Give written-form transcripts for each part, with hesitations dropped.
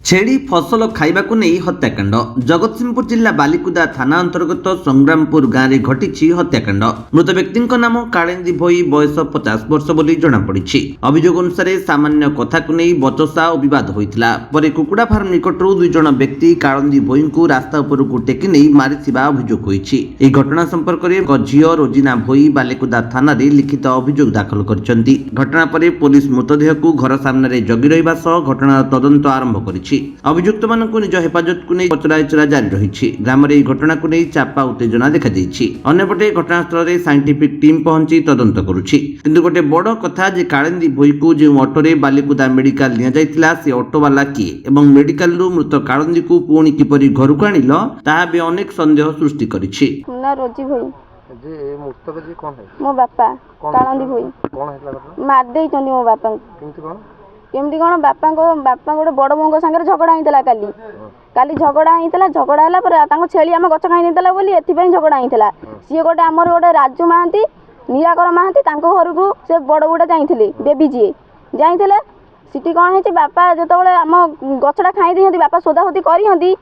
छेड़ी फसल खाइबाकु नहीं हत्याकांड जगतसिंहपुर जिला बालिकुदा थाना अंतर्गत संग्रामपुर गाँव में घटी हत्याकांड। मृत व्यक्ति नाम कालिंदी भोई बयस 50 वर्ष बोली जनापड़ी। अभियोग अनुसार सामान्य कथा को नहीं बचसा और बद होता पर कुकुड़ा फार्म निकटू दुई जन व्यक्ति कालिंदी भोई को रास्ता उपरकू टेकी नहीं मारिथिबा अभियोग होईछि। एही घटना संपर्क में झील रोजिना भोई बालिकुदा थाना रे लिखित अभियोग दाखल करछन्ति। घटना पर पुलिस मृतदेह को घर सामने जगी रहिबा सह घटनार तदंत आरंभ करिछि। अभियुक्त मानकु निज हेफाजत को नहीं पचराउचरा जारी रही। ग्राम में घटना को नहीं चापा उत्तेजना देखा अन्यपटे घटनास्थल में साइंटिफिक टीम पहुंची तदंत करुछि। किंतु गोटे बड़ कथा जे कालिंदी भोई को जो ऑटोरे बालिकुदा मेडिकल निया जायतिला से ऑटोवाला किए एवं मेडिकल रु मृत कालिंदी को पुणी किपरि घर को आनिल ताहा बे अनेक संदेह सृष्टि करिछि। ना रोजी भोई जे मुक्तक जी कोन है मो बापा कालिंदी भोई कोन हेतला घटना मार देई चंदी मो बापा किंतु कोन केमती कौन बापा गोटे बड़ बोंग सागर झगड़ा होता काली झगड़ा होता झगड़ा है छेली आम गच खाई बोली एथपाई झगड़ा होता सी गोटे आमर गोटे राजू महांती निराकर महांती घर को से बड़ बुढ़ा जाइए बेबी जी जाइए सीटी कौन है बापा जो आम गछटा खाई दिखती बापा सोदासोदी करती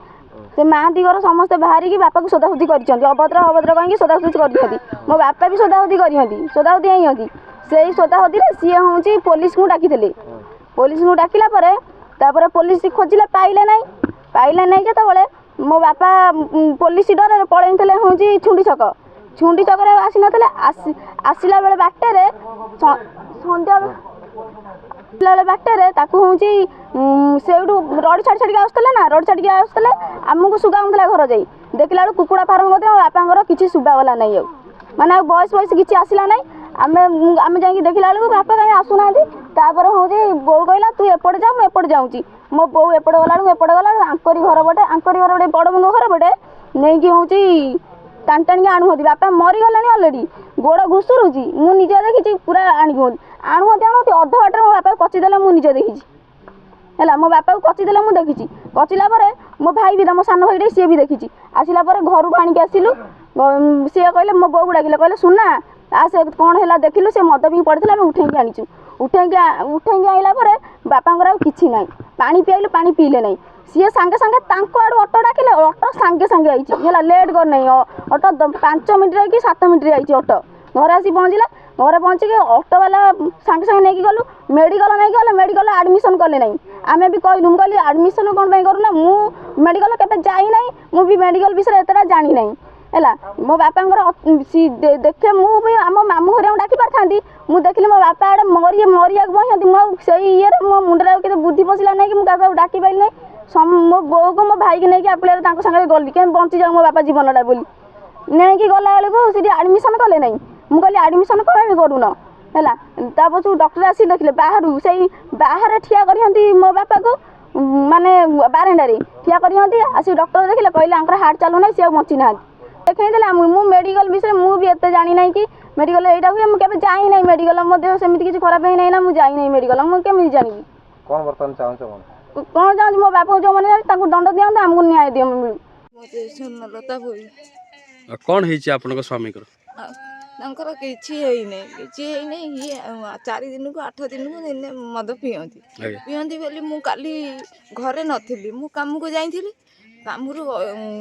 से महांती घर समस्ते बाहर बापा को सोदासोदी कर अभद्र अभद्र कहीं सोदासोदी कर मो बापा भी सोदासोदी करती सोदासोदी आई से सोदासोदी सी हूँ पुलिस को डाकी पुलिस को डाकिला तापर पुलिस खोजिले पाइले नहीं जो मो बापा पुलिस डर पलैते हूँ छुंडी छक आसी ना आसला बेले बाटे सन्ध्या बेले बाटे हूँ से रड छाड़ी छाड़ी आसला ना रड छाड़ी आसते आमको सुगाऊला घर जाई देखला कुकुड़ा फार्म बापा किसी सुबागला नहीं माने बयस बयस किसी आसला ना आम जा देखला बापा कहीं आसुना तापर हूँ बो कहला तू एपटे जा मुझे जाऊँगी मो बो एपटे गला एपटे गला आंकरी घर बटे बड़ बोंग घर बटे नहीं हूँ टाण टाणी आणुहती बापा मरीगला अलरेडी गोड़ घुसुरुची मुझे देखी पूरा आणुहती आणुहती अध बाटर मो बापा कचिदेले मुझे देखी है मो बापा को कचिदेले मुझे देखी कचिला मो भाई भी मो सान भाई सी भी देखी आसला घर को आणिक आसिलु सी कहले मो बो डाकिले कहले सुना आ से कौन है देखिलु से मद भी पड़ता आम उठेकी आनीचु उठेकी आइला बापा किसी ना पानी पियालु पानी पीले ना सी सांगे सांगे आड़ू ऑटो डाकिले ऑटो सांगे सांगे आई लेट कर नहीं ऑटो 5 मिनट कि 7 मिनट आई ऑटो घर आसी पहुँचला घर पहुँचिक ऑटो वाला सांगे सांगे नहीं गलु मेडिकल नहीं गले मेडिकल आडमिशन कले ना आम भी कहलु कहली आडमिशन कौन करूना मु मेडिकल केबे जाई नहीं मु भी मेडिकल विषय एतटा जानी नहीं है मो बापा देखे मुझे आम मामू घर डाकी पारि मुझे देखिली मो बापा आड़े मरिया बहती से ये मो मुंडे के बुद्धि पशिला नहीं कि मुझे डाकी पारि ना मो बो को मो भाई की नहीं आपिले सागर गली क्या बंची जाऊ मो बापा जीवनटा बोली नहीं कि गला बेलू सी आडमिशन कले ना मुझे कहली आडमिशन कहीं करून है पछू डॉक्टर आसी देखिले बाहर से बाहर ठिया करती मो बापा को माने बारंडारे ठिया करती आसी डॉक्टर देखिले कहले हार्ट चलू ना सी बची ना देखा मु मेडिकल विषय मुझे एत जानी ना कि मेडिकल यहाँ हुए मुझे जाई ना मेडिकल मो देह सेमती किसी खराब ही ना मुझे जाई ना मेडिकल मुझे जानी कौन बर्तमान चाहूँ कौन चाहूँ मो बापा जो मैंने दंड दिखाते आमको न्याय दियो लता भोई कौन है आपन स्वामी किसी ये 4 दिन को 8 दिन को दिन मद पियंती बोली मु काली घरे नथिली मु काम को जाई काम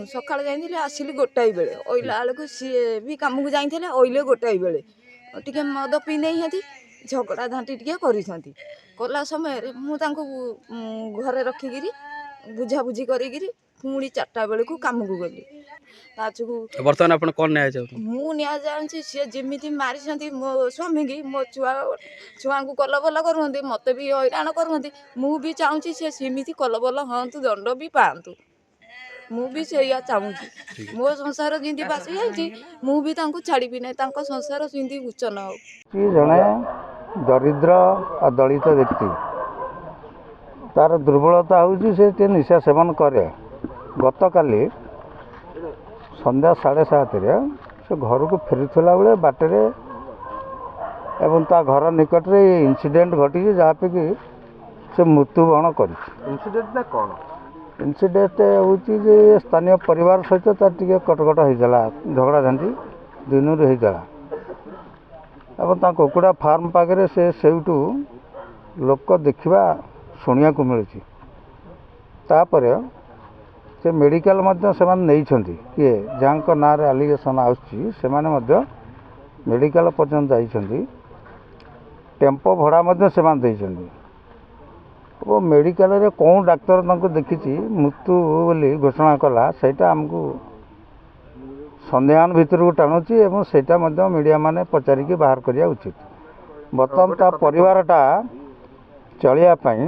सका जाइए आसिली गोटाई बेले ओइला बेलू सी भी कम को जाइए ओइले गोटाई बेले टे मद पी नहीं झगड़ा झांटी टे कला समय मुझे घरे रखिकी बुझाबुझी करी पुणी 4टा बेलू कम को गली बर्तमान आप कौन न्याय चाहते न्याय जानसी सी जमी मारी मो स्वामी की मो छुआ को कलबल करते मत भी हैरान करते मुझे चाहूँगी सी सेमती कलबल हाँ दंड भी पातु मु भी से चाहूँ मो संसार जिंदी बासी जाइए मु भी छाड़ी ना संसार जिंदी उच्च न हो जड़े दरिद्र और दलित व्यक्ति तार दुर्बलता हूँ से निशा सेवन करे गत काली संध्या 7:30 से घर को फेरुला बेले बाटे एवं ता घर निकट रे इंसिडेंट घटी जहाँ पे कि से मृत्युवरण कर इंसिडेंट ना कौन इनसीडेंट हूँ स्थानीय परिवार सहित तार टे कटकट होता झगड़ा झांटी दिन होता एवं कुकुड़ा फार्म पाखे से लोक देखा शुणा मिलूँ तापर से मेडिकल मध्य सेमान नहीं किए जहाँ ना आलिगेसन आसुच्ची मेडिकल पर्यंत जाइछन्ति टेम्पो भड़ा मध्य सेमान देइछन्ति वो मेडिकल रे कौन डाक्तर तांको देखिछि मृत्यु बोली घोषणा कला सेटा हमको संदेहान भितर को टाणुची एवं सेटा मध्य मीडिया माने पचारिकी बाहर करिया उचित बर्तमान ता परिवारटा चलिया पई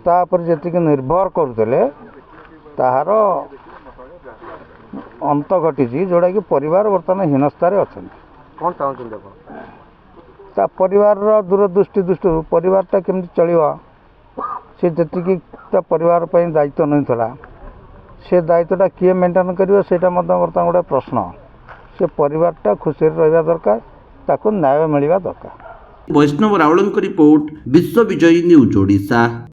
ता पर जेतिक निर्भर करथले ताहार अंत घटी जोड़ा कि परिवार बर्तमान हीनस्तार अच्छा कौन चाहते ता परिवार दूरदृष्टि दृष्टि परिवारटा केमती चलिबा से जी परिवार पर दायित्व नहीं था से दायित्वटा किए मेंटेन करियो सेटा बर्तमान गोटे प्रश्न से परिवारटा खुशी रहा दरकार ताको न्याय मिलवा दरकार। वैष्णव रावल रिपोर्ट विश्व विजयी न्यूज ओडिशा।